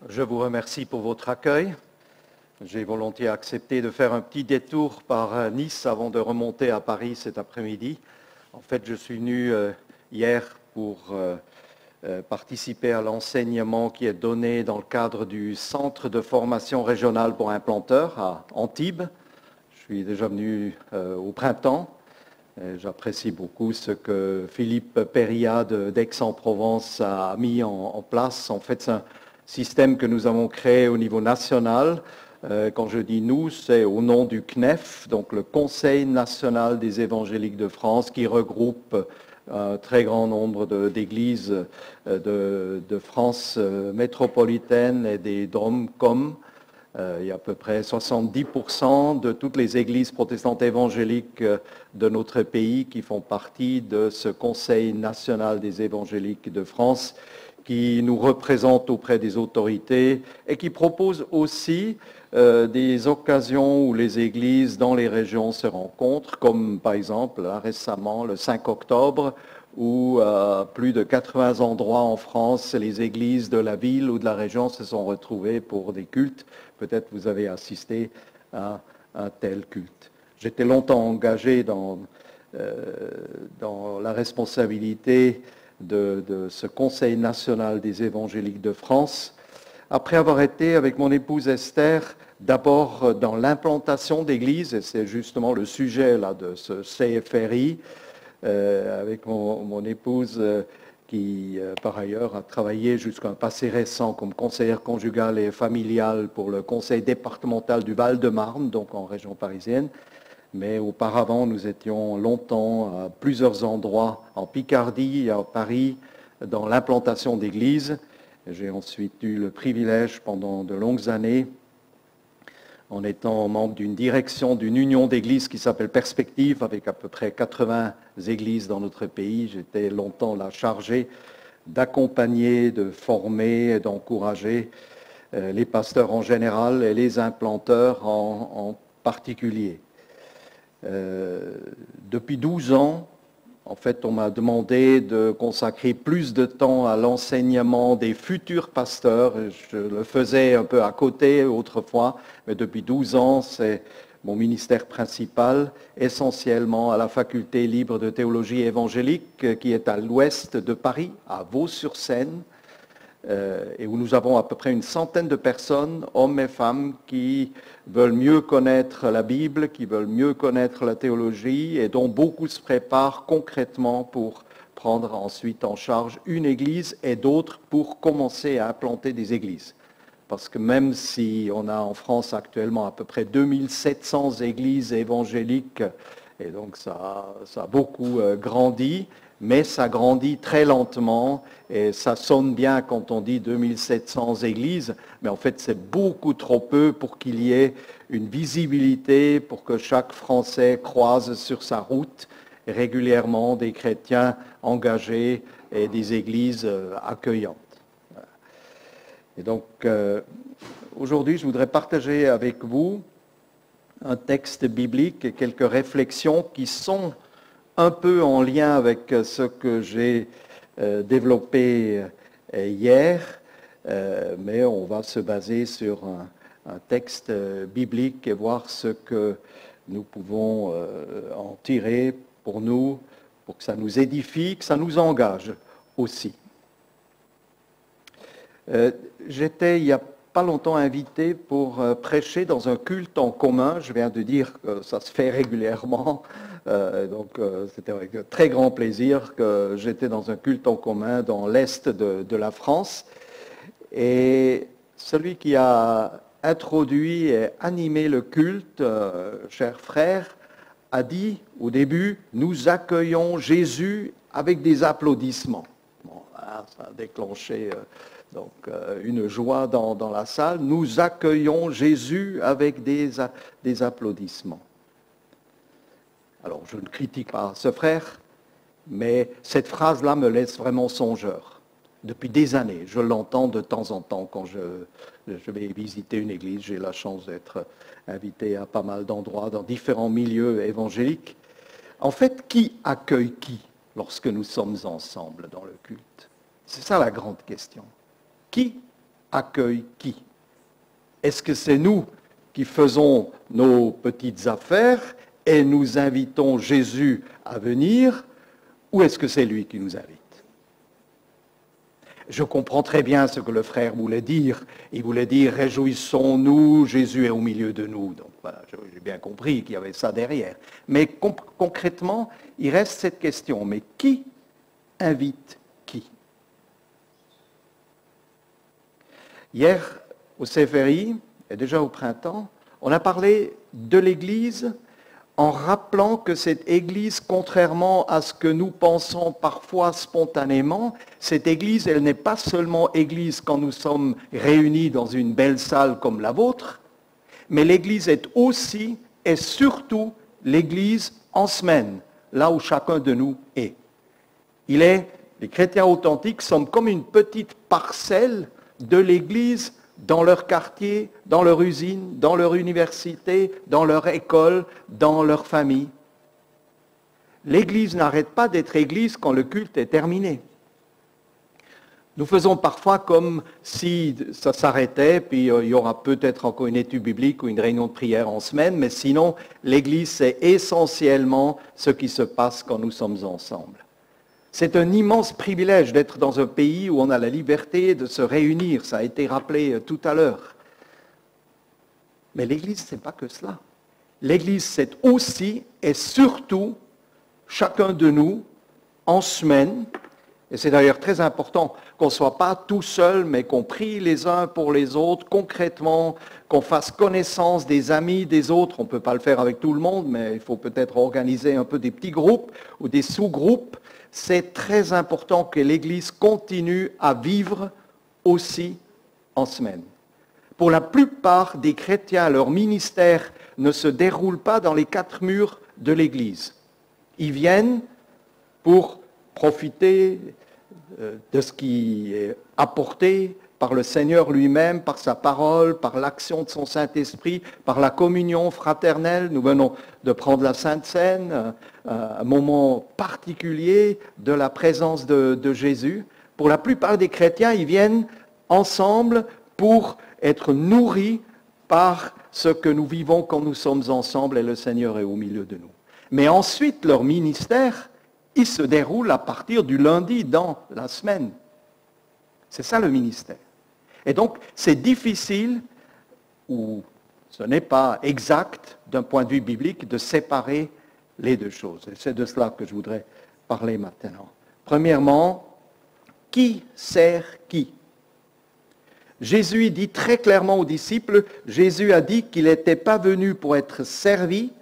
Je vous remercie pour votre accueil. J'ai volontiers accepté de faire un petit détour par Nice avant de remonter à Paris cet après-midi. En fait, je suis venu hier pour participer à l'enseignement qui est donné dans le cadre du Centre de formation régionale pour implanteurs à Antibes. Je suis déjà venu au printemps. J'apprécie beaucoup ce que Philippe Perria d'Aix-en-Provence a mis en place. En fait, c'est un système que nous avons créé au niveau national. Quand je dis nous, c'est au nom du CNEF, donc le Conseil national des évangéliques de France, qui regroupe un très grand nombre d'églises de France métropolitaine et des DOM-COM. Il y a à peu près 70% de toutes les églises protestantes évangéliques de notre pays qui font partie de ce Conseil national des évangéliques de France, qui nous représente auprès des autorités et qui propose aussi des occasions où les églises dans les régions se rencontrent, comme par exemple récemment le 5 octobre, où plus de 80 endroits en France, les églises de la ville ou de la région se sont retrouvées pour des cultes. Peut-être vous avez assisté à un tel culte. J'étais longtemps engagé dans la responsabilité de ce Conseil national des évangéliques de France, après avoir été avec mon épouse Esther d'abord dans l'implantation d'églises, et c'est justement le sujet là, de ce CFRI, avec mon épouse qui, par ailleurs, a travaillé jusqu'à un passé récent comme conseillère conjugale et familiale pour le conseil départemental du Val-de-Marne, donc en région parisienne. Mais auparavant, nous étions longtemps à plusieurs endroits, en Picardie et à Paris, dans l'implantation d'églises. J'ai ensuite eu le privilège pendant de longues années, en étant membre d'une direction d'une union d'églises qui s'appelle Perspective, avec à peu près 80 églises dans notre pays. J'étais longtemps là chargé d'accompagner, de former et d'encourager les pasteurs en général et les implanteurs en particulier. Depuis 12 ans, en fait, on m'a demandé de consacrer plus de temps à l'enseignement des futurs pasteurs. Je le faisais un peu à côté autrefois, mais depuis 12 ans, c'est mon ministère principal, essentiellement à la faculté libre de théologie évangélique qui est à l'ouest de Paris, à Vaux-sur-Seine, et où nous avons à peu près une centaine de personnes, hommes et femmes, qui veulent mieux connaître la Bible, qui veulent mieux connaître la théologie, et dont beaucoup se préparent concrètement pour prendre ensuite en charge une église et d'autres pour commencer à implanter des églises. Parce que même si on a en France actuellement à peu près 2700 églises évangéliques, et donc ça a beaucoup grandi, mais ça grandit très lentement et ça sonne bien quand on dit 2700 églises, mais en fait c'est beaucoup trop peu pour qu'il y ait une visibilité, pour que chaque Français croise sur sa route régulièrement des chrétiens engagés et des églises accueillantes. Et donc aujourd'hui je voudrais partager avec vous un texte biblique et quelques réflexions qui sont un peu en lien avec ce que j'ai développé hier, mais on va se baser sur un texte biblique et voir ce que nous pouvons en tirer pour nous, pour que ça nous édifie, que ça nous engage aussi. J'étais il n'y a pas longtemps invité pour prêcher dans un culte en commun. Je viens de dire que ça se fait régulièrement. Donc c'était avec très grand plaisir que j'étais dans un culte en commun dans l'est de la France. Et celui qui a introduit et animé le culte, cher frère, a dit au début, nous accueillons Jésus avec des applaudissements. Bon, là, ça a déclenché donc une joie dans la salle. Nous accueillons Jésus avec des applaudissements. Alors, je ne critique pas ce frère, mais cette phrase-là me laisse vraiment songeur. Depuis des années, je l'entends de temps en temps quand je vais visiter une église. J'ai la chance d'être invité à pas mal d'endroits dans différents milieux évangéliques. En fait, qui accueille qui lorsque nous sommes ensemble dans le culte? C'est ça la grande question. Qui accueille qui? Est-ce que c'est nous qui faisons nos petites affaires et nous invitons Jésus à venir, ou est-ce que c'est lui qui nous invite? Je comprends très bien ce que le frère voulait dire. Il voulait dire « Réjouissons-nous, Jésus est au milieu de nous ». Donc voilà, j'ai bien compris qu'il y avait ça derrière. Mais concrètement, il reste cette question. Mais qui invite qui? Hier, au CFRI, et déjà au printemps, on a parlé de l'Église en rappelant que cette Église, contrairement à ce que nous pensons parfois spontanément, cette Église, elle n'est pas seulement Église quand nous sommes réunis dans une belle salle comme la vôtre, mais l'Église est aussi et surtout l'Église en semaine, là où chacun de nous est. Les chrétiens authentiques sommes comme une petite parcelle de l'Église dans leur quartier, dans leur usine, dans leur université, dans leur école, dans leur famille. L'Église n'arrête pas d'être Église quand le culte est terminé. Nous faisons parfois comme si ça s'arrêtait, puis il y aura peut-être encore une étude biblique ou une réunion de prière en semaine, mais sinon, l'Église, c'est essentiellement ce qui se passe quand nous sommes ensemble. C'est un immense privilège d'être dans un pays où on a la liberté de se réunir, ça a été rappelé tout à l'heure. Mais l'Église, ce n'est pas que cela. L'Église, c'est aussi et surtout chacun de nous en semaine, et c'est d'ailleurs très important qu'on ne soit pas tout seul, mais qu'on prie les uns pour les autres, concrètement, qu'on fasse connaissance des amis des autres. On ne peut pas le faire avec tout le monde, mais il faut peut-être organiser un peu des petits groupes ou des sous-groupes. C'est très important que l'Église continue à vivre aussi en semaine. Pour la plupart des chrétiens, leur ministère ne se déroule pas dans les quatre murs de l'Église. Ils viennent pour profiter de ce qui est apporté par le Seigneur lui-même, par sa parole, par l'action de son Saint-Esprit, par la communion fraternelle. Nous venons de prendre la Sainte Seine, un moment particulier de la présence de Jésus. Pour la plupart des chrétiens, ils viennent ensemble pour être nourris par ce que nous vivons quand nous sommes ensemble et le Seigneur est au milieu de nous. Mais ensuite, leur ministère, il se déroule à partir du lundi dans la semaine. C'est ça le ministère. Et donc, c'est difficile, ou ce n'est pas exact d'un point de vue biblique, de séparer les deux choses. Et c'est de cela que je voudrais parler maintenant. Premièrement, qui sert qui? Jésus dit très clairement aux disciples, Jésus a dit qu'il n'était pas venu pour être servi,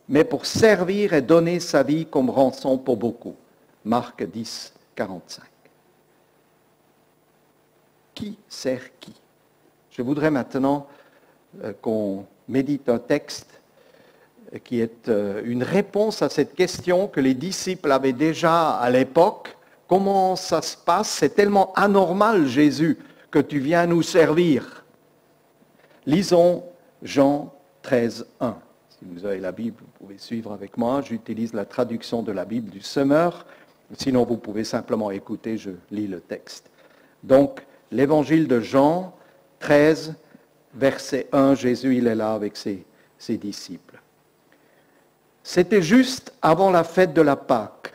mais pour servir et donner sa vie comme rançon pour beaucoup. Marc 10, 45. Qui sert qui? Je voudrais maintenant qu'on médite un texte qui est une réponse à cette question que les disciples avaient déjà à l'époque. Comment ça se passe? C'est tellement anormal, Jésus, que tu viens nous servir. Lisons Jean 13, 1. Si vous avez la Bible, vous pouvez suivre avec moi. J'utilise la traduction de la Bible du Semeur. Sinon, vous pouvez simplement écouter, je lis le texte. Donc, l'évangile de Jean 13, verset 1, Jésus, il est là avec ses disciples. C'était juste avant la fête de la Pâque.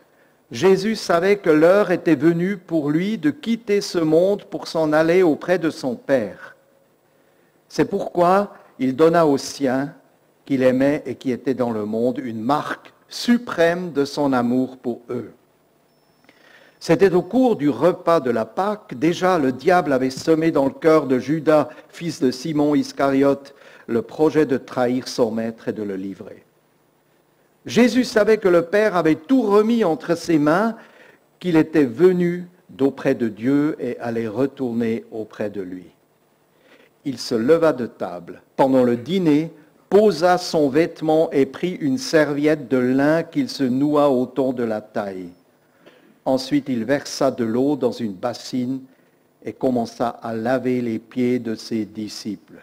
Jésus savait que l'heure était venue pour lui de quitter ce monde pour s'en aller auprès de son Père. C'est pourquoi il donna aux siens qu'il aimait et qui étaient dans le monde une marque suprême de son amour pour eux. C'était au cours du repas de la Pâque, déjà le diable avait semé dans le cœur de Judas, fils de Simon Iscariote, le projet de trahir son maître et de le livrer. Jésus savait que le Père avait tout remis entre ses mains, qu'il était venu d'auprès de Dieu et allait retourner auprès de lui. Il se leva de table. Pendant le dîner, posa son vêtement et prit une serviette de lin qu'il se noua autour de la taille. Ensuite, il versa de l'eau dans une bassine et commença à laver les pieds de ses disciples,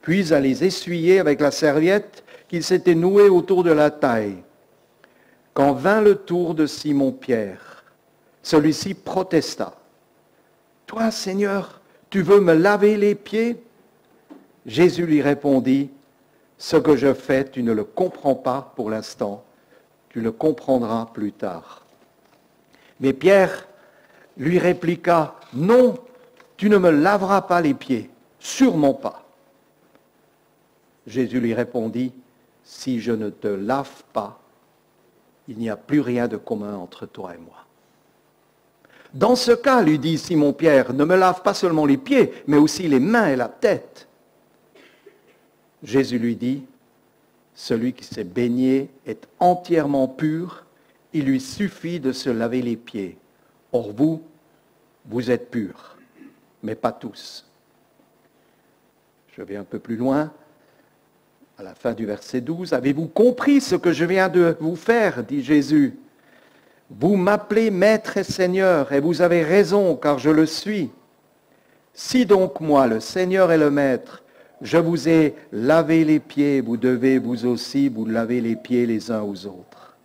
puis à les essuyer avec la serviette qu'il s'était nouée autour de la taille. Quand vint le tour de Simon-Pierre, celui-ci protesta. « Toi, Seigneur, tu veux me laver les pieds? Jésus lui répondit, ce que je fais, tu ne le comprends pas pour l'instant, tu le comprendras plus tard. Mais Pierre lui répliqua, non, tu ne me laveras pas les pieds, sûrement pas. Jésus lui répondit, si je ne te lave pas, il n'y a plus rien de commun entre toi et moi. Dans ce cas, lui dit Simon-Pierre, ne me lave pas seulement les pieds, mais aussi les mains et la tête. Jésus lui dit, celui qui s'est baigné est entièrement pur, il lui suffit de se laver les pieds. Or vous, vous êtes purs, mais pas tous. Je vais un peu plus loin, à la fin du verset 12. Avez-vous compris ce que je viens de vous faire, dit Jésus. Vous m'appelez Maître et Seigneur, et vous avez raison, car je le suis. Si donc moi, le Seigneur et le Maître, je vous ai lavé les pieds, vous devez vous aussi vous laver les pieds les uns aux autres.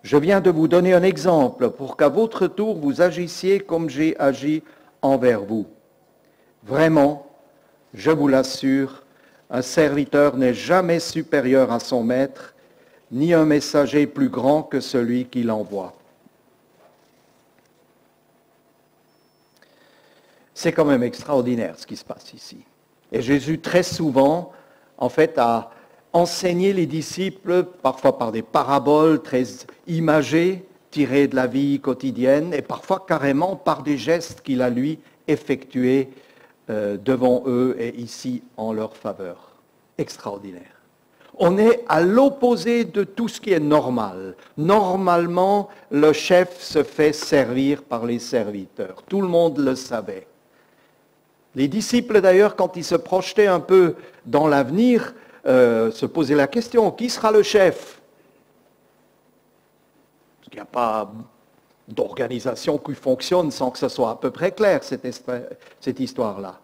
Je viens de vous donner un exemple pour qu'à votre tour vous agissiez comme j'ai agi envers vous. Vraiment, je vous l'assure, un serviteur n'est jamais supérieur à son maître, ni un messager plus grand que celui qui l'envoie. C'est quand même extraordinaire ce qui se passe ici. Et Jésus, très souvent, en fait, a enseigné les disciples, parfois par des paraboles très imagées, tirées de la vie quotidienne, et parfois carrément par des gestes qu'il a, lui, effectués devant eux et ici en leur faveur. Extraordinaire. On est à l'opposé de tout ce qui est normal. Normalement, le chef se fait servir par les serviteurs. Tout le monde le savait. Les disciples, d'ailleurs, quand ils se projetaient un peu dans l'avenir, se posaient la question, qui sera le chef? Parce qu'il n'y a pas d'organisation qui fonctionne sans que ce soit à peu près clair, cette histoire-là.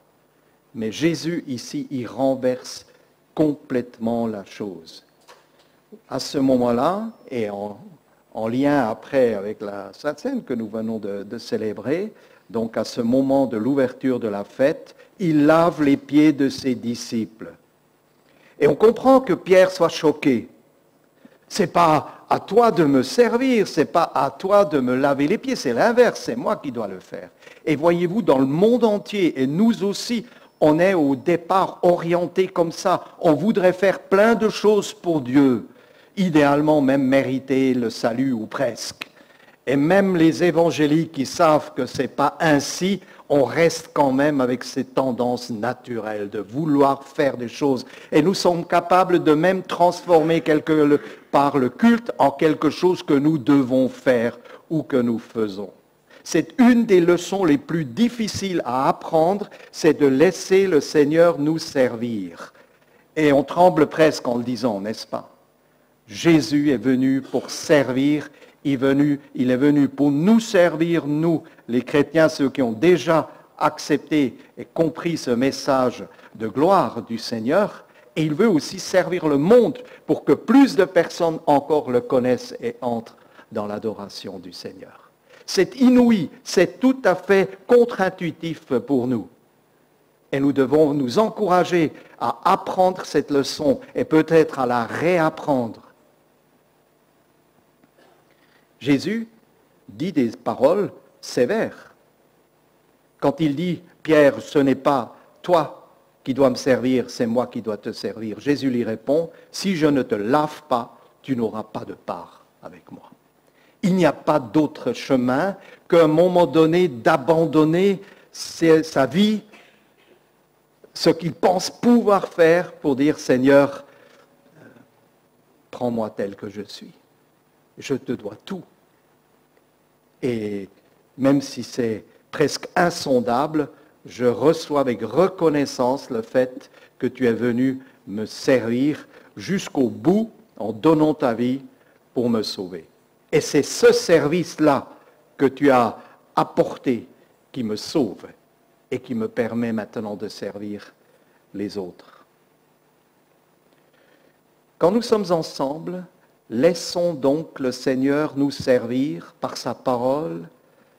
Mais Jésus, ici, il renverse complètement la chose. À ce moment-là, et en lien après avec la Sainte Seine que nous venons de célébrer, donc à ce moment de l'ouverture de la fête, il lave les pieds de ses disciples. Et on comprend que Pierre soit choqué. C'est pas à toi de me servir, c'est pas à toi de me laver les pieds, c'est l'inverse, c'est moi qui dois le faire. Et voyez-vous, dans le monde entier, et nous aussi, on est au départ orienté comme ça. On voudrait faire plein de choses pour Dieu, idéalement même mériter le salut ou presque. Et même les évangéliques qui savent que ce n'est pas ainsi, on reste quand même avec ces tendances naturelles de vouloir faire des choses. Et nous sommes capables de même transformer par le culte en quelque chose que nous devons faire ou que nous faisons. C'est une des leçons les plus difficiles à apprendre, c'est de laisser le Seigneur nous servir. Et on tremble presque en le disant, n'est-ce pas? Jésus est venu pour servir. Il est venu pour nous servir, nous, les chrétiens, ceux qui ont déjà accepté et compris ce message de gloire du Seigneur. Et il veut aussi servir le monde pour que plus de personnes encore le connaissent et entrent dans l'adoration du Seigneur. C'est inouï, c'est tout à fait contre-intuitif pour nous. Et nous devons nous encourager à apprendre cette leçon et peut-être à la réapprendre. Jésus dit des paroles sévères. Quand il dit, Pierre, ce n'est pas toi qui dois me servir, c'est moi qui dois te servir. Jésus lui répond, si je ne te lave pas, tu n'auras pas de part avec moi. Il n'y a pas d'autre chemin qu'à un moment donné d'abandonner sa vie, ce qu'il pense pouvoir faire pour dire, Seigneur, prends-moi tel que je suis. Je te dois tout. Et même si c'est presque insondable, je reçois avec reconnaissance le fait que tu es venu me servir jusqu'au bout en donnant ta vie pour me sauver. Et c'est ce service-là que tu as apporté qui me sauve et qui me permet maintenant de servir les autres. Quand nous sommes ensemble, laissons donc le Seigneur nous servir par sa parole,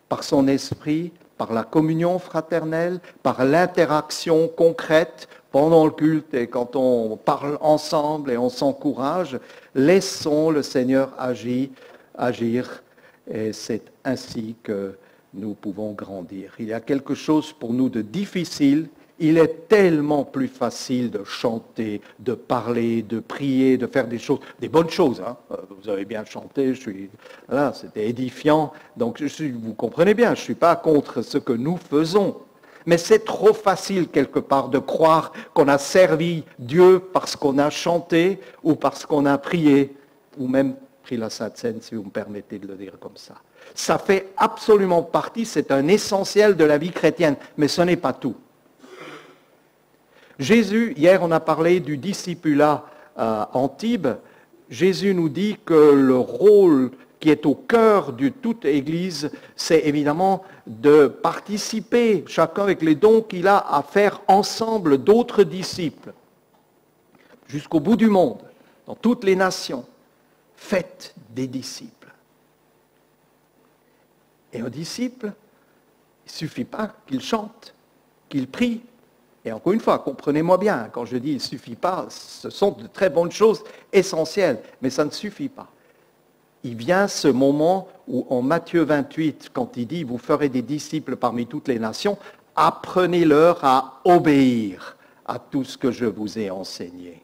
par son esprit, par la communion fraternelle, par l'interaction concrète pendant le culte et quand on parle ensemble et on s'encourage. Laissons le Seigneur agir et c'est ainsi que nous pouvons grandir. Il y a quelque chose pour nous de difficile. Il est tellement plus facile de chanter, de parler, de prier, de faire des choses, des bonnes choses. Hein. Vous avez bien chanté, voilà, c'était édifiant. Donc vous comprenez bien, je ne suis pas contre ce que nous faisons. Mais c'est trop facile quelque part de croire qu'on a servi Dieu parce qu'on a chanté ou parce qu'on a prié, ou même pris la Sainte Seine, si vous me permettez de le dire comme ça. Ça fait absolument partie, c'est un essentiel de la vie chrétienne, mais ce n'est pas tout. Jésus, hier on a parlé du discipulat à Antibes, Jésus nous dit que le rôle qui est au cœur de toute Église, c'est évidemment de participer, chacun avec les dons qu'il a, à faire ensemble d'autres disciples, jusqu'au bout du monde, dans toutes les nations. Faites des disciples. Et un disciple, il ne suffit pas qu'il chante, qu'il prie. Et encore une fois, comprenez-moi bien, quand je dis il ne suffit pas, ce sont de très bonnes choses essentielles, mais ça ne suffit pas. Il vient ce moment où en Matthieu 28, quand il dit « Vous ferez des disciples parmi toutes les nations », apprenez-leur à obéir à tout ce que je vous ai enseigné.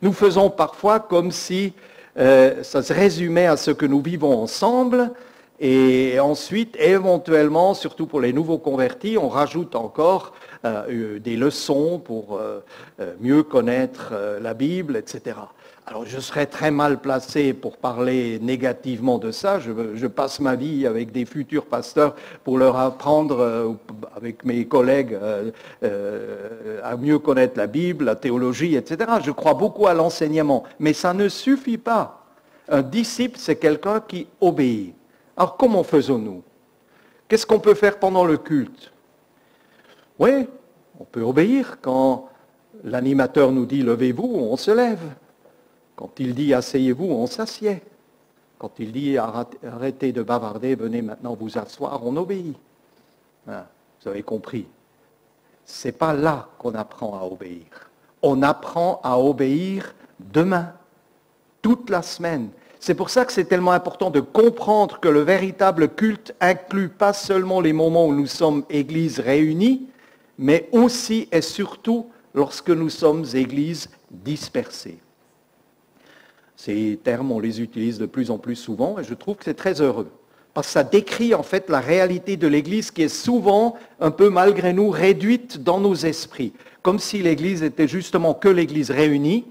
Nous faisons parfois comme si ça se résumait à ce que nous vivons ensemble, et ensuite, éventuellement, surtout pour les nouveaux convertis, on rajoute encore des leçons pour mieux connaître la Bible, etc. Alors, je serais très mal placé pour parler négativement de ça. Je passe ma vie avec des futurs pasteurs pour leur apprendre, avec mes collègues, à mieux connaître la Bible, la théologie, etc. Je crois beaucoup à l'enseignement, mais ça ne suffit pas. Un disciple, c'est quelqu'un qui obéit. Alors, comment faisons-nous? Qu'est-ce qu'on peut faire pendant le culte? Oui, on peut obéir. Quand l'animateur nous dit « levez-vous », on se lève. Quand il dit « asseyez-vous », on s'assied. Quand il dit « arrêtez de bavarder, venez maintenant vous asseoir », on obéit. Hein, vous avez compris. Ce n'est pas là qu'on apprend à obéir. On apprend à obéir demain, toute la semaine. C'est pour ça que c'est tellement important de comprendre que le véritable culte inclut pas seulement les moments où nous sommes Église réunie, mais aussi et surtout lorsque nous sommes Église dispersées. Ces termes, on les utilise de plus en plus souvent et je trouve que c'est très heureux. Parce que ça décrit en fait la réalité de l'Église qui est souvent, un peu malgré nous, réduite dans nos esprits. Comme si l'Église était justement que l'Église réunie,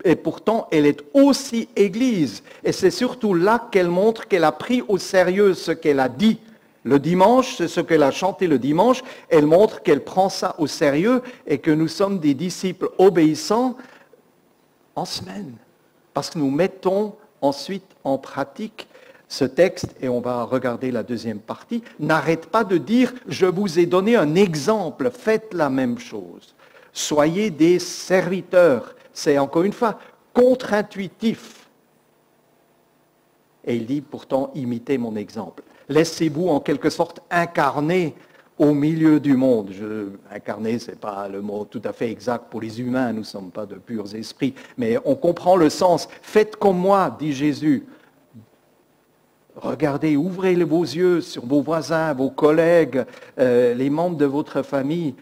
et pourtant elle est aussi Église. Et c'est surtout là qu'elle montre qu'elle a pris au sérieux ce qu'elle a dit le dimanche, c'est ce qu'elle a chanté le dimanche. Elle montre qu'elle prend ça au sérieux et que nous sommes des disciples obéissants en semaine. Parce que nous mettons ensuite en pratique ce texte, et on va regarder la deuxième partie, n'arrête pas de dire « je vous ai donné un exemple, faites la même chose ». Soyez des serviteurs. C'est encore une fois contre-intuitif. Et il dit pourtant, imitez mon exemple. Laissez-vous en quelque sorte incarner au milieu du monde. Incarner, ce n'est pas le mot tout à fait exact pour les humains, nous ne sommes pas de purs esprits, mais on comprend le sens. Faites comme moi, dit Jésus. Regardez, ouvrez vos yeux sur vos voisins, vos collègues, les membres de votre famille.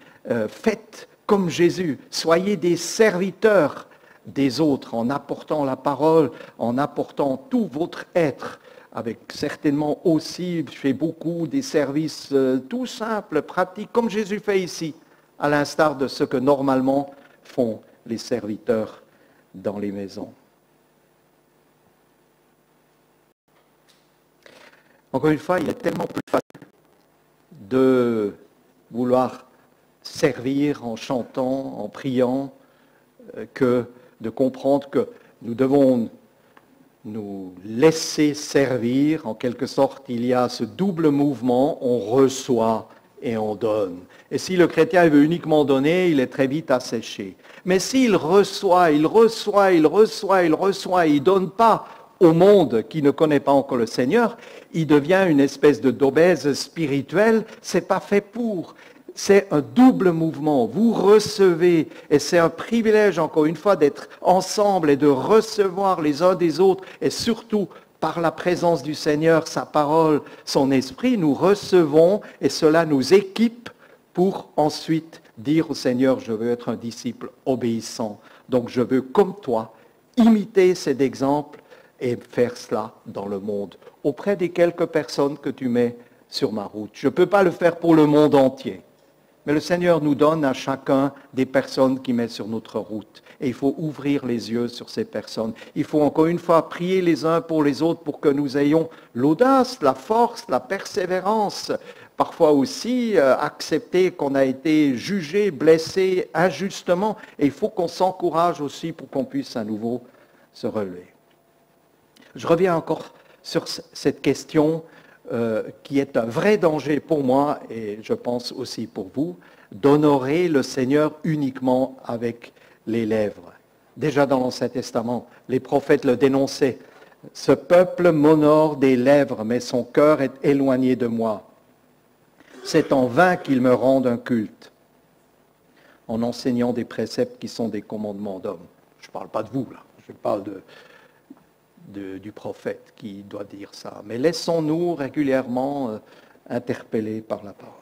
Faites comme Jésus. Soyez des serviteurs des autres en apportant la parole, en apportant tout votre être, avec certainement aussi, je fais beaucoup des services tout simples, pratiques, comme Jésus fait ici, à l'instar de ce que normalement font les serviteurs dans les maisons. Encore une fois, il est tellement plus facile de vouloir servir en chantant, en priant, que de comprendre que nous devons nous laisser servir. En quelque sorte, il y a ce double mouvement, on reçoit et on donne. Et si le chrétien veut uniquement donner, il est très vite asséché. Mais s'il reçoit, il ne donne pas au monde qui ne connaît pas encore le Seigneur, il devient une espèce d'obèse spirituelle. C'est pas fait pour. C'est un double mouvement. Vous recevez, et c'est un privilège, encore une fois, d'être ensemble et de recevoir les uns des autres, et surtout par la présence du Seigneur, sa parole, son esprit, nous recevons, et cela nous équipe pour ensuite dire au Seigneur, je veux être un disciple obéissant. Donc je veux, comme toi, imiter cet exemple et faire cela dans le monde, auprès des quelques personnes que tu mets sur ma route. Je ne peux pas le faire pour le monde entier. Mais le Seigneur nous donne à chacun des personnes qu'il met sur notre route. Et il faut ouvrir les yeux sur ces personnes. Il faut encore une fois prier les uns pour les autres pour que nous ayons l'audace, la force, la persévérance. Parfois aussi accepter qu'on a été jugé, blessé injustement. Et il faut qu'on s'encourage aussi pour qu'on puisse à nouveau se relever. Je reviens encore sur cette question qui est un vrai danger pour moi et je pense aussi pour vous, d'honorer le Seigneur uniquement avec les lèvres. Déjà dans l'Ancien Testament, les prophètes le dénonçaient. « Ce peuple m'honore des lèvres, mais son cœur est éloigné de moi. C'est en vain qu'ils me rendent un culte, en enseignant des préceptes qui sont des commandements d'hommes. » Je ne parle pas de vous, là. Je parle du prophète qui doit dire ça. Mais laissons-nous régulièrement interpeller par la parole.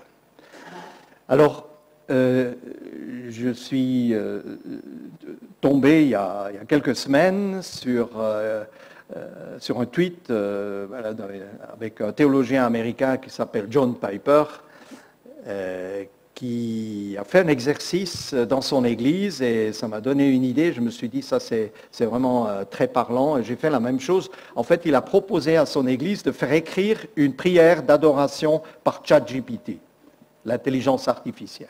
Alors, je suis tombé il y a quelques semaines sur un tweet avec un théologien américain qui s'appelle John Piper, qui a fait un exercice dans son église et ça m'a donné une idée. Je me suis dit, ça c'est vraiment très parlant et j'ai fait la même chose. En fait, il a proposé à son église de faire écrire une prière d'adoration par ChatGPT, l'intelligence artificielle.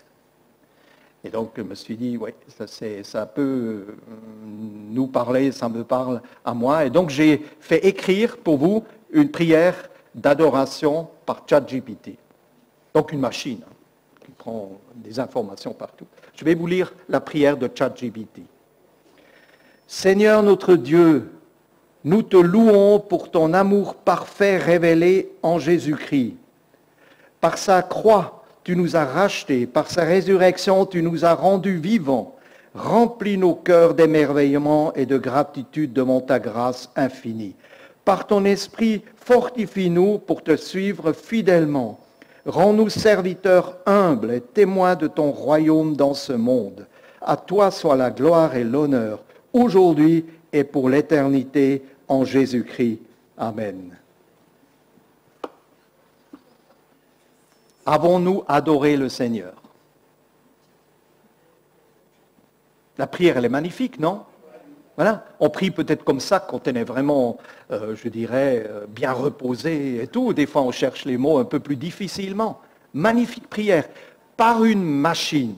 Et donc, je me suis dit, oui, ça peut nous parler, ça me parle à moi. Et donc, j'ai fait écrire pour vous une prière d'adoration par ChatGPT. Donc, une machine qui prend des informations partout. Je vais vous lire la prière de ChatGPT. Seigneur notre Dieu, nous te louons pour ton amour parfait révélé en Jésus-Christ. Par sa croix, tu nous as rachetés. Par sa résurrection, tu nous as rendus vivants. Remplis nos cœurs d'émerveillement et de gratitude devant ta grâce infinie. Par ton esprit, fortifie-nous pour te suivre fidèlement. Rends-nous serviteurs humbles et témoins de ton royaume dans ce monde. À toi soit la gloire et l'honneur, aujourd'hui et pour l'éternité, en Jésus-Christ. Amen. Avons-nous adoré le Seigneur? La prière, elle est magnifique, non? Voilà, on prie peut-être comme ça quand on est vraiment, je dirais, bien reposé et tout. Des fois, on cherche les mots un peu plus difficilement. Magnifique prière par une machine.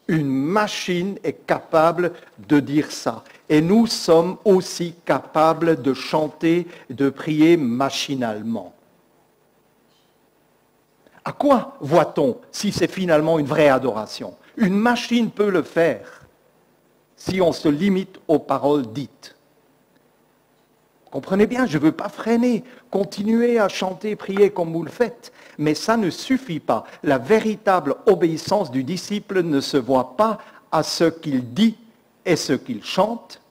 Une machine est capable de dire ça. Et nous sommes aussi capables de chanter, de prier machinalement. À quoi voit-on si c'est finalement une vraie adoration? Une machine peut le faire si on se limite aux paroles dites. Comprenez bien, je ne veux pas freiner, continuez à chanter, prier comme vous le faites, mais ça ne suffit pas. La véritable obéissance du disciple ne se voit pas à ce qu'il dit et ce qu'il chante.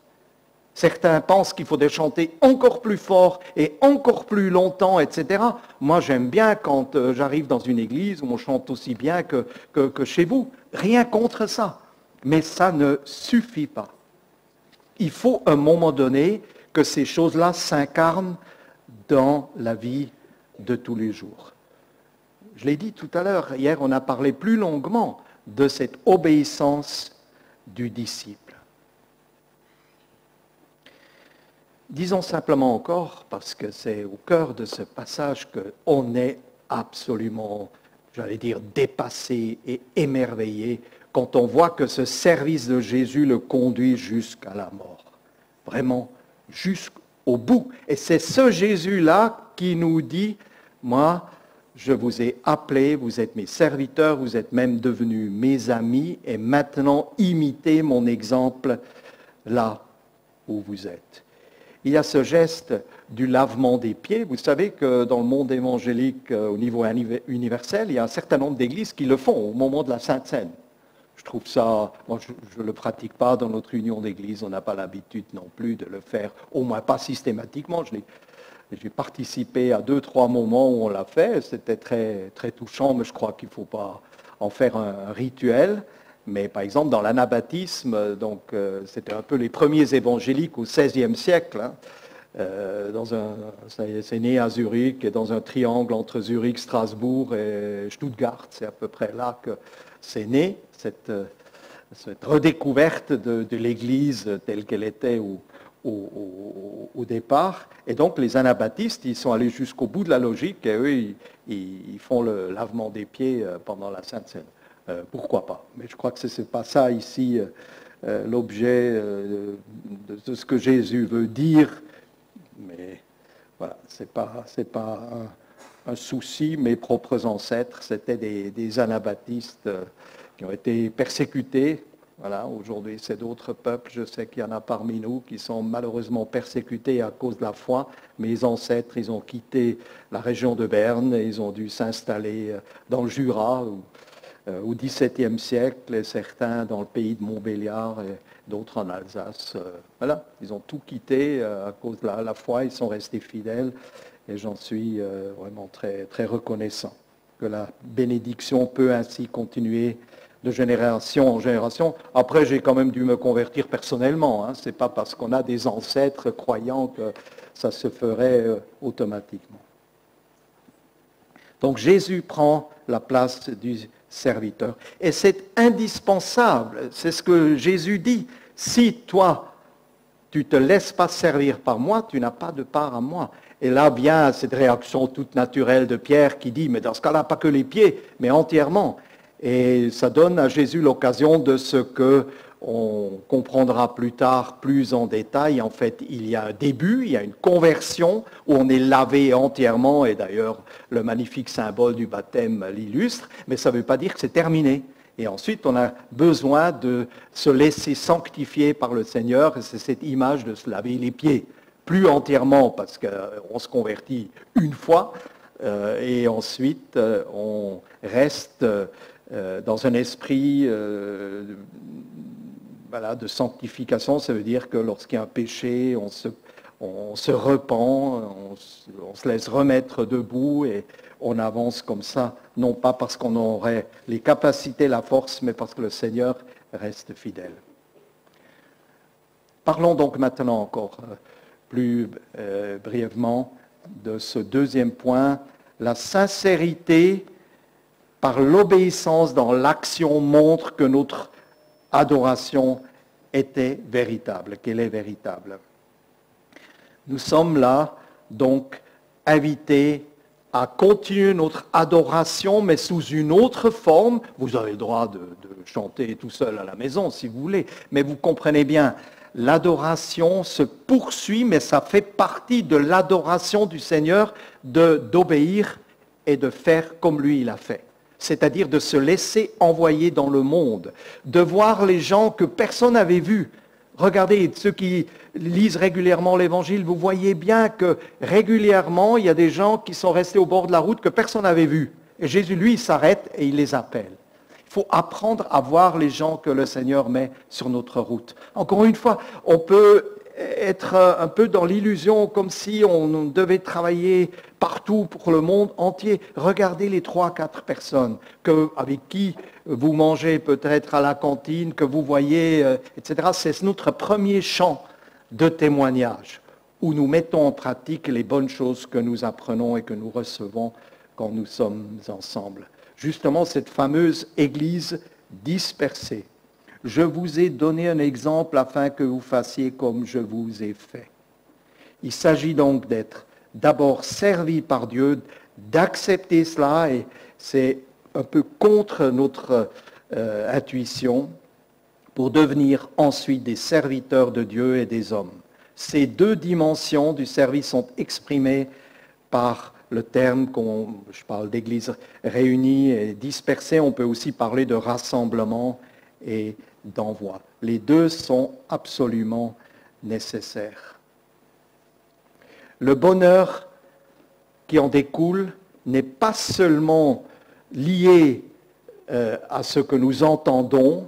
Certains pensent qu'il faudrait chanter encore plus fort et encore plus longtemps, etc. Moi, j'aime bien quand j'arrive dans une église où on chante aussi bien que chez vous. Rien contre ça. Mais ça ne suffit pas. Il faut à un moment donné que ces choses-là s'incarnent dans la vie de tous les jours. Je l'ai dit tout à l'heure, hier on a parlé plus longuement de cette obéissance du disciple. Disons simplement encore, parce que c'est au cœur de ce passage qu'on est absolument, j'allais dire, dépassé et émerveillé quand on voit que ce service de Jésus le conduit jusqu'à la mort. Vraiment, jusqu'au bout. Et c'est ce Jésus-là qui nous dit, moi, je vous ai appelés, vous êtes mes serviteurs, vous êtes même devenus mes amis, et maintenant imitez mon exemple là où vous êtes. il y a ce geste du lavement des pieds. Vous savez que dans le monde évangélique, au niveau universel, il y a un certain nombre d'églises qui le font au moment de la Sainte Seine. Je trouve ça, moi je ne le pratique pas dans notre union d'église, on n'a pas l'habitude non plus de le faire, au moins pas systématiquement. J'ai participé à 2-3 moments où on l'a fait, c'était très, très touchant, mais je crois qu'il ne faut pas en faire un rituel. Mais par exemple, dans l'anabaptisme, donc c'était un peu les premiers évangéliques au XVIe siècle. Hein, c'est né à Zurich, et dans un triangle entre Zurich, Strasbourg et Stuttgart. C'est à peu près là que c'est né, cette redécouverte de l'Église telle qu'elle était au départ. Et donc les anabaptistes, ils sont allés jusqu'au bout de la logique, et eux, ils font le lavement des pieds pendant la Sainte Seine. Pourquoi pas? Mais je crois que ce n'est pas ça ici l'objet de ce que Jésus veut dire. Mais voilà, ce n'est pas un souci. Mes propres ancêtres, c'était des anabaptistes qui ont été persécutés. Voilà, aujourd'hui, c'est d'autres peuples. Je sais qu'il y en a parmi nous qui sont malheureusement persécutés à cause de la foi. Mes ancêtres, ils ont quitté la région de Berne et ils ont dû s'installer dans le Jura, au XVIIe siècle, et certains dans le pays de Montbéliard et d'autres en Alsace. Voilà, ils ont tout quitté à cause de la foi, ils sont restés fidèles et j'en suis vraiment très, très reconnaissant que la bénédiction peut ainsi continuer de génération en génération. Après, j'ai quand même dû me convertir personnellement. Hein. Ce n'est pas parce qu'on a des ancêtres croyants que ça se ferait automatiquement. Donc Jésus prend la place du serviteur. Et c'est indispensable, c'est ce que Jésus dit. Si toi, tu ne te laisses pas servir par moi, tu n'as pas de part à moi. Et là vient cette réaction toute naturelle de Pierre qui dit, mais dans ce cas-là, pas que les pieds, mais entièrement. Et ça donne à Jésus l'occasion de ce que on comprendra plus tard, plus en détail. En fait, il y a un début, il y a une conversion où on est lavé entièrement, et d'ailleurs, le magnifique symbole du baptême l'illustre, mais ça ne veut pas dire que c'est terminé. Et ensuite, on a besoin de se laisser sanctifier par le Seigneur, et c'est cette image de se laver les pieds. Plus entièrement, parce qu'on se convertit une fois, et ensuite, on reste dans un esprit de sanctification. Ça veut dire que lorsqu'il y a un péché, on se repent, on se laisse remettre debout et on avance comme ça, non pas parce qu'on aurait les capacités, la force, mais parce que le Seigneur reste fidèle. Parlons donc maintenant encore plus brièvement de ce deuxième point, la sincérité par l'obéissance dans l'action montre que notre adoration était véritable, qu'elle est véritable. Nous sommes là, donc, invités à continuer notre adoration, mais sous une autre forme. Vous avez le droit de chanter tout seul à la maison, si vous voulez, mais vous comprenez bien, l'adoration se poursuit, mais ça fait partie de l'adoration du Seigneur d'obéir et de faire comme lui il a fait. C'est-à-dire de se laisser envoyer dans le monde, de voir les gens que personne n'avait vus. Regardez, ceux qui lisent régulièrement l'Évangile, vous voyez bien que régulièrement, il y a des gens qui sont restés au bord de la route que personne n'avait vus. Et Jésus, lui, il s'arrête et il les appelle. Il faut apprendre à voir les gens que le Seigneur met sur notre route. Encore une fois, on peut être un peu dans l'illusion, comme si on devait travailler partout pour le monde entier. Regardez les 3-4 personnes avec qui vous mangez peut-être à la cantine, que vous voyez, etc. C'est notre premier champ de témoignage, où nous mettons en pratique les bonnes choses que nous apprenons et que nous recevons quand nous sommes ensemble. Justement, cette fameuse Église dispersée. Je vous ai donné un exemple afin que vous fassiez comme je vous ai fait. Il s'agit donc d'être d'abord servi par Dieu, d'accepter cela, et c'est un peu contre notre intuition, pour devenir ensuite des serviteurs de Dieu et des hommes. Ces deux dimensions du service sont exprimées par le terme, je parle d'église réunie et dispersée, on peut aussi parler de rassemblement et d'envoi. Les deux sont absolument nécessaires. Le bonheur qui en découle n'est pas seulement lié à ce que nous entendons,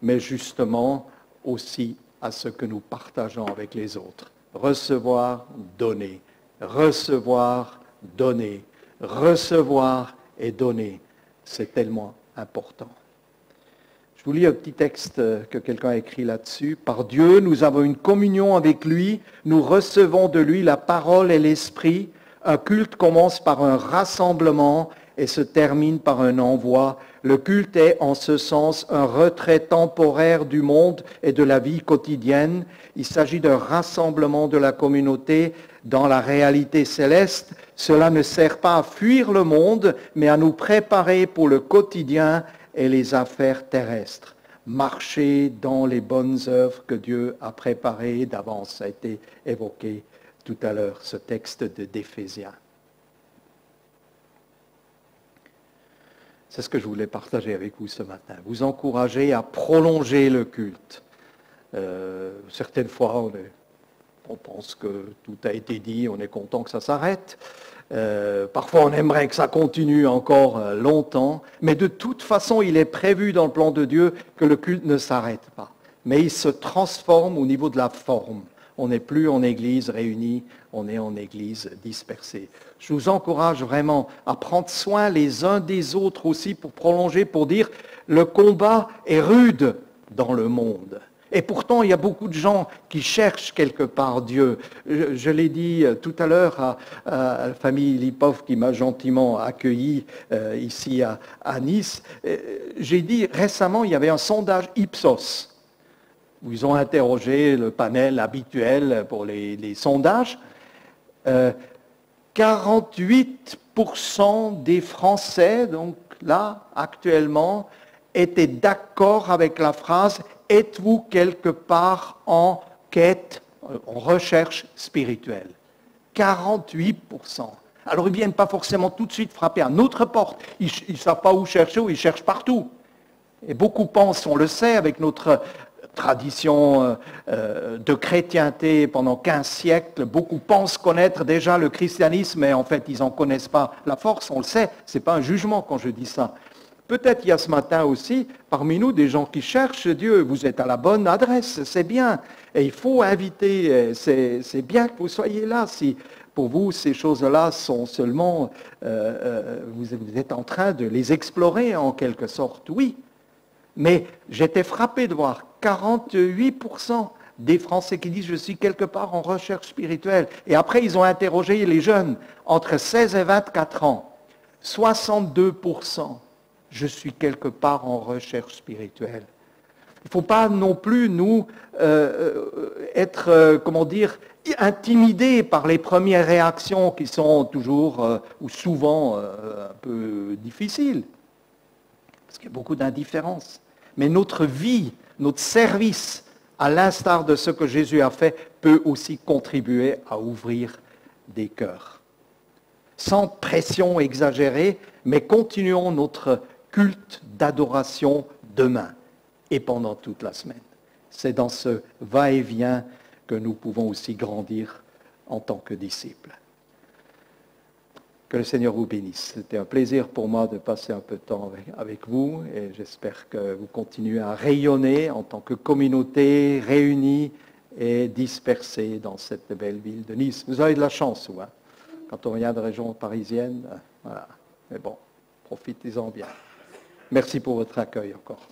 mais justement aussi à ce que nous partageons avec les autres. Recevoir, donner. Recevoir, donner. Recevoir et donner. C'est tellement important. Je vous lis un petit texte que quelqu'un a écrit là-dessus. Par Dieu, nous avons une communion avec lui. Nous recevons de lui la parole et l'esprit. Un culte commence par un rassemblement et se termine par un envoi. Le culte est en ce sens un retrait temporaire du monde et de la vie quotidienne. Il s'agit d'un rassemblement de la communauté dans la réalité céleste. Cela ne sert pas à fuir le monde, mais à nous préparer pour le quotidien et les affaires terrestres. Marcher dans les bonnes œuvres que Dieu a préparées d'avance. Ça a été évoqué tout à l'heure, ce texte d'Éphésiens. C'est ce que je voulais partager avec vous ce matin. Vous encourager à prolonger le culte. Certaines fois, on pense que tout a été dit, on est content que ça s'arrête. Parfois, on aimerait que ça continue encore longtemps. Mais de toute façon, il est prévu dans le plan de Dieu que le culte ne s'arrête pas. Mais il se transforme au niveau de la forme. On n'est plus en église réunie, on est en église dispersée. Je vous encourage vraiment à prendre soin les uns des autres aussi pour prolonger, pour dire le combat est rude dans le monde. Et pourtant, il y a beaucoup de gens qui cherchent quelque part Dieu. Je l'ai dit tout à l'heure à la famille Lipov qui m'a gentiment accueilli ici à Nice. J'ai dit récemment, il y avait un sondage Ipsos où ils ont interrogé le panel habituel pour les sondages. 48% des Français, donc là, actuellement, étaient d'accord avec la phrase « Êtes-vous quelque part en quête, en recherche spirituelle » 48%. Alors ils ne viennent pas forcément tout de suite frapper à notre porte. Ils ne savent pas où chercher, ou ils cherchent partout. Et beaucoup pensent, on le sait, avec notre tradition de chrétienté pendant 15 siècles, beaucoup pensent connaître déjà le christianisme, mais en fait, ils n'en connaissent pas la force, on le sait, ce n'est pas un jugement quand je dis ça. Peut-être il y a ce matin aussi, parmi nous, des gens qui cherchent Dieu. Vous êtes à la bonne adresse, c'est bien. Et il faut inviter, c'est bien que vous soyez là. Si pour vous, ces choses-là sont seulement, vous êtes en train de les explorer en quelque sorte, oui. Mais j'étais frappé de voir 48% des Français qui disent « je suis quelque part en recherche spirituelle ». Et après, ils ont interrogé les jeunes entre 16 et 24 ans. 62%, je suis quelque part en recherche spirituelle. Il ne faut pas non plus nous être, intimidés par les premières réactions qui sont toujours ou souvent un peu difficiles. Parce qu'il y a beaucoup d'indifférence. Mais notre vie, notre service, à l'instar de ce que Jésus a fait, peut aussi contribuer à ouvrir des cœurs. Sans pression exagérée, mais continuons notre culte d'adoration demain et pendant toute la semaine. C'est dans ce va-et-vient que nous pouvons aussi grandir en tant que disciples. Que le Seigneur vous bénisse. C'était un plaisir pour moi de passer un peu de temps avec vous et j'espère que vous continuez à rayonner en tant que communauté réunie et dispersée dans cette belle ville de Nice. Vous avez de la chance, vous, hein? Quand on vient de région parisienne, voilà. Mais bon, profitez-en bien. Merci pour votre accueil encore.